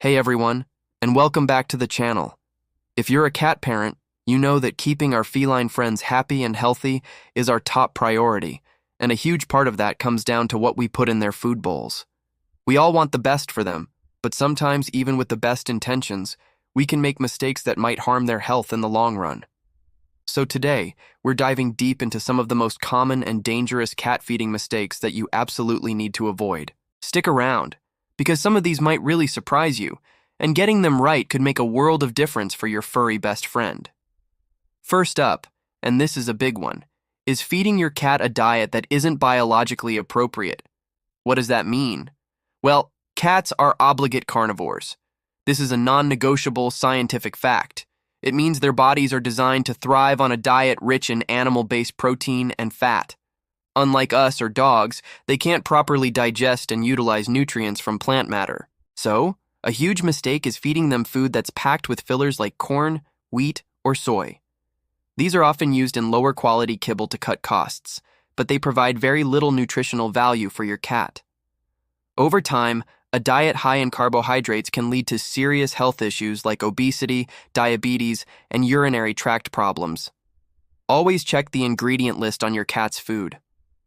Hey everyone, and welcome back to the channel. If you're a cat parent, you know that keeping our feline friends happy and healthy is our top priority, and a huge part of that comes down to what we put in their food bowls. We all want the best for them, but sometimes even with the best intentions, we can make mistakes that might harm their health in the long run. So today, we're diving deep into some of the most common and dangerous cat feeding mistakes that you absolutely need to avoid. Stick around, because some of these might really surprise you, and getting them right could make a world of difference for your furry best friend. First up, and this is a big one, is feeding your cat a diet that isn't biologically appropriate. What does that mean? Well, cats are obligate carnivores. This is a non-negotiable scientific fact. It means their bodies are designed to thrive on a diet rich in animal-based protein and fat. Unlike us or dogs, they can't properly digest and utilize nutrients from plant matter. So, a huge mistake is feeding them food that's packed with fillers like corn, wheat, or soy. These are often used in lower quality kibble to cut costs, but they provide very little nutritional value for your cat. Over time, a diet high in carbohydrates can lead to serious health issues like obesity, diabetes, and urinary tract problems. Always check the ingredient list on your cat's food.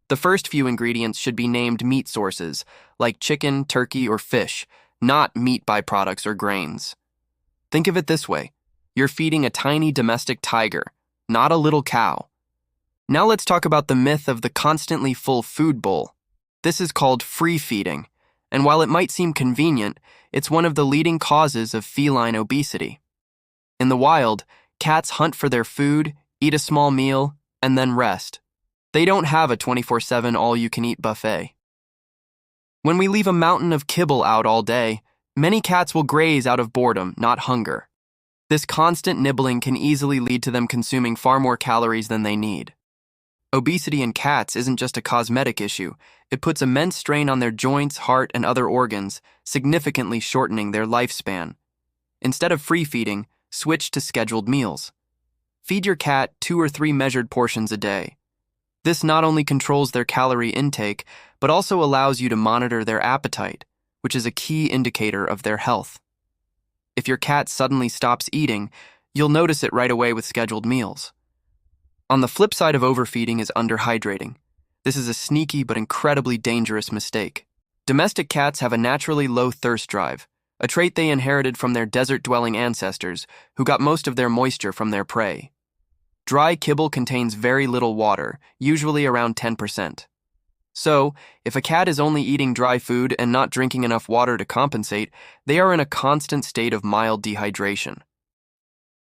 The first few ingredients should be named meat sources, like chicken, turkey, or fish, not meat byproducts or grains. Think of it this way: you're feeding a tiny domestic tiger, not a little cow. Now let's talk about the myth of the constantly full food bowl. This is called free feeding, and while it might seem convenient, it's one of the leading causes of feline obesity. In the wild, cats hunt for their food, eat a small meal, and then rest. They don't have a 24/7 all-you-can-eat buffet. When we leave a mountain of kibble out all day, many cats will graze out of boredom, not hunger. This constant nibbling can easily lead to them consuming far more calories than they need. Obesity in cats isn't just a cosmetic issue. It puts immense strain on their joints, heart, and other organs, significantly shortening their lifespan. Instead of free feeding, switch to scheduled meals. Feed your cat 2 or 3 measured portions a day. This not only controls their calorie intake, but also allows you to monitor their appetite, which is a key indicator of their health. If your cat suddenly stops eating, you'll notice it right away with scheduled meals. On the flip side of overfeeding is underhydrating. This is a sneaky but incredibly dangerous mistake. Domestic cats have a naturally low thirst drive, a trait they inherited from their desert-dwelling ancestors who got most of their moisture from their prey. Dry kibble contains very little water, usually around 10%. So, if a cat is only eating dry food and not drinking enough water to compensate, they are in a constant state of mild dehydration.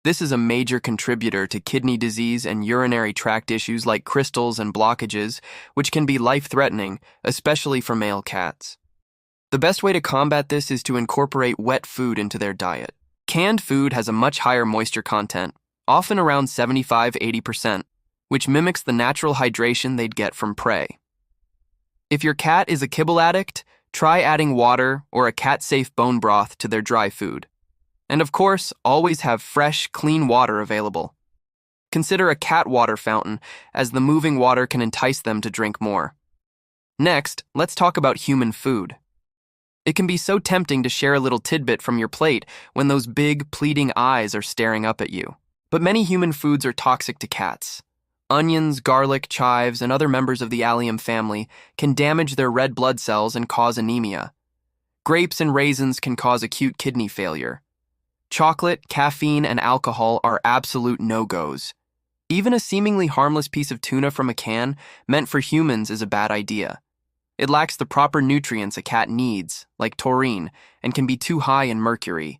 This is a major contributor to kidney disease and urinary tract issues like crystals and blockages, which can be life-threatening, especially for male cats. The best way to combat this is to incorporate wet food into their diet. Canned food has a much higher moisture content, often around 75–80%, which mimics the natural hydration they'd get from prey. If your cat is a kibble addict, try adding water or a cat-safe bone broth to their dry food. And of course, always have fresh, clean water available. Consider a cat water fountain, as the moving water can entice them to drink more. Next, let's talk about human food. It can be so tempting to share a little tidbit from your plate when those big, pleading eyes are staring up at you. But many human foods are toxic to cats. Onions, garlic, chives, and other members of the allium family can damage their red blood cells and cause anemia. Grapes and raisins can cause acute kidney failure. Chocolate, caffeine, and alcohol are absolute no-goes. Even a seemingly harmless piece of tuna from a can meant for humans is a bad idea. It lacks the proper nutrients a cat needs, like taurine, and can be too high in mercury.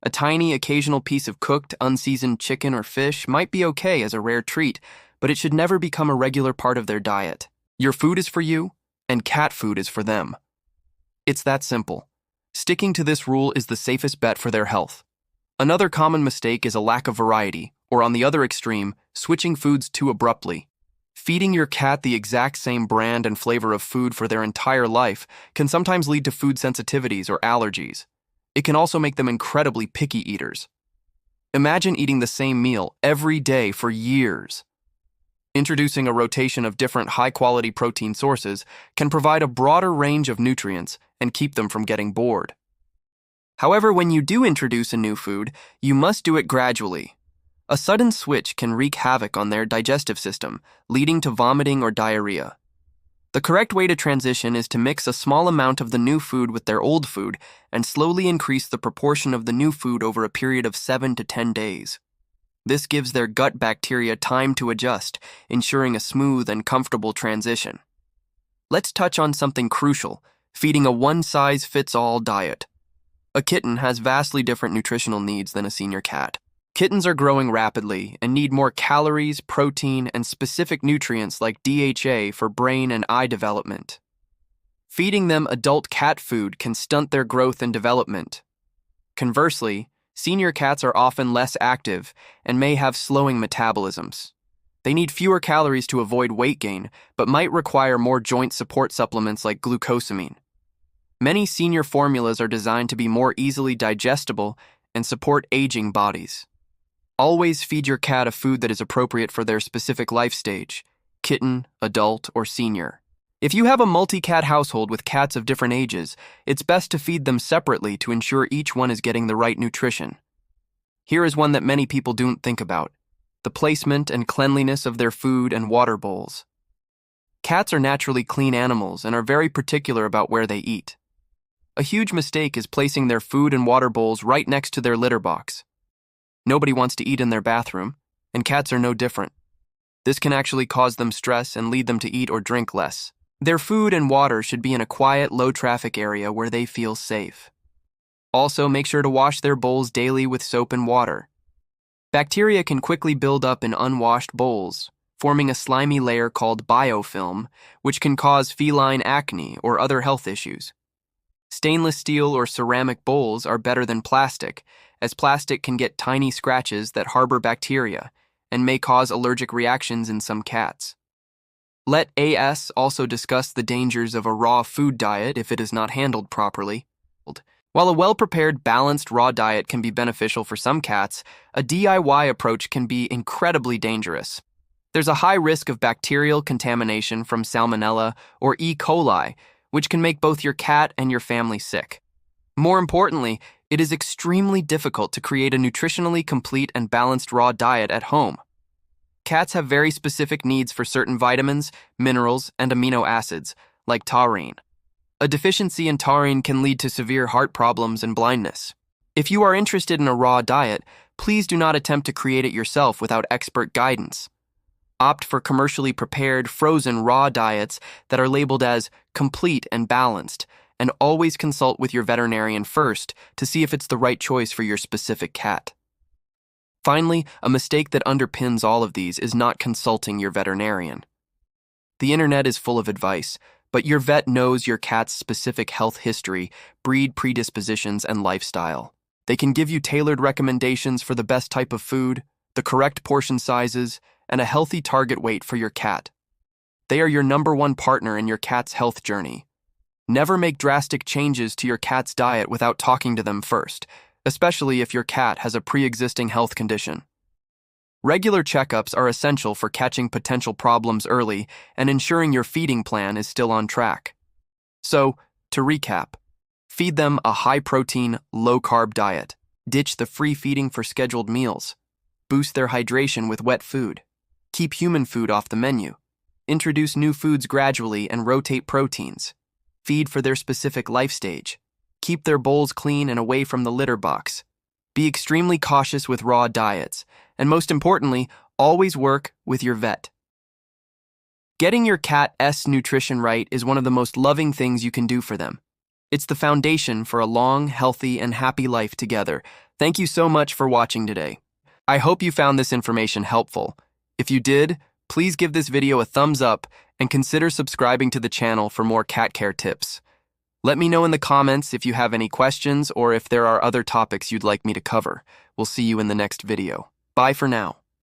A tiny, occasional piece of cooked, unseasoned chicken or fish might be okay as a rare treat, but it should never become a regular part of their diet. Your food is for you, and cat food is for them. It's that simple. Sticking to this rule is the safest bet for their health. Another common mistake is a lack of variety, or on the other extreme, switching foods too abruptly. Feeding your cat the exact same brand and flavor of food for their entire life can sometimes lead to food sensitivities or allergies. It can also make them incredibly picky eaters. Imagine eating the same meal every day for years. Introducing a rotation of different high-quality protein sources can provide a broader range of nutrients and keep them from getting bored. However, when you do introduce a new food, you must do it gradually. A sudden switch can wreak havoc on their digestive system, leading to vomiting or diarrhea. The correct way to transition is to mix a small amount of the new food with their old food and slowly increase the proportion of the new food over a period of 7 to 10 days. This gives their gut bacteria time to adjust, ensuring a smooth and comfortable transition. Let's touch on something crucial: feeding a one-size-fits-all diet. A kitten has vastly different nutritional needs than a senior cat. Kittens are growing rapidly and need more calories, protein, and specific nutrients like DHA for brain and eye development. Feeding them adult cat food can stunt their growth and development. Conversely, senior cats are often less active and may have slowing metabolisms. They need fewer calories to avoid weight gain, but might require more joint support supplements like glucosamine. Many senior formulas are designed to be more easily digestible and support aging bodies. Always feed your cat a food that is appropriate for their specific life stage: kitten, adult, or senior. If you have a multi-cat household with cats of different ages, it's best to feed them separately to ensure each one is getting the right nutrition. Here is one that many people don't think about: the placement and cleanliness of their food and water bowls. Cats are naturally clean animals and are very particular about where they eat. A huge mistake is placing their food and water bowls right next to their litter box. Nobody wants to eat in their bathroom, and cats are no different. This can actually cause them stress and lead them to eat or drink less. Their food and water should be in a quiet, low-traffic area where they feel safe. Also, make sure to wash their bowls daily with soap and water. Bacteria can quickly build up in unwashed bowls, forming a slimy layer called biofilm, which can cause feline acne or other health issues. Stainless steel or ceramic bowls are better than plastic, as plastic can get tiny scratches that harbor bacteria and may cause allergic reactions in some cats. Let AS also discuss the dangers of a raw food diet if it is not handled properly. While a well-prepared, balanced raw diet can be beneficial for some cats, a DIY approach can be incredibly dangerous. There's a high risk of bacterial contamination from Salmonella or E. coli, which can make both your cat and your family sick. More importantly, it is extremely difficult to create a nutritionally complete and balanced raw diet at home. Cats have very specific needs for certain vitamins, minerals, and amino acids, like taurine. A deficiency in taurine can lead to severe heart problems and blindness. If you are interested in a raw diet, please do not attempt to create it yourself without expert guidance. Opt for commercially prepared, frozen raw diets that are labeled as complete and balanced, and always consult with your veterinarian first to see if it's the right choice for your specific cat. Finally, a mistake that underpins all of these is not consulting your veterinarian. The internet is full of advice, but your vet knows your cat's specific health history, breed predispositions, and lifestyle. They can give you tailored recommendations for the best type of food, the correct portion sizes, and a healthy target weight for your cat. They are your #1 partner in your cat's health journey. Never make drastic changes to your cat's diet without talking to them first, especially if your cat has a pre-existing health condition. Regular checkups are essential for catching potential problems early and ensuring your feeding plan is still on track. So, to recap, feed them a high-protein, low-carb diet. Ditch the free feeding for scheduled meals. Boost their hydration with wet food. Keep human food off the menu. Introduce new foods gradually and rotate proteins. Feed for their specific life stage. Keep their bowls clean and away from the litter box. Be extremely cautious with raw diets, and most importantly, always work with your vet. Getting your cat's nutrition right is one of the most loving things you can do for them. It's the foundation for a long, healthy, and happy life together. Thank you so much for watching today. I hope you found this information helpful. If you did, please give this video a thumbs up and consider subscribing to the channel for more cat care tips. Let me know in the comments if you have any questions or if there are other topics you'd like me to cover. We'll see you in the next video. Bye for now.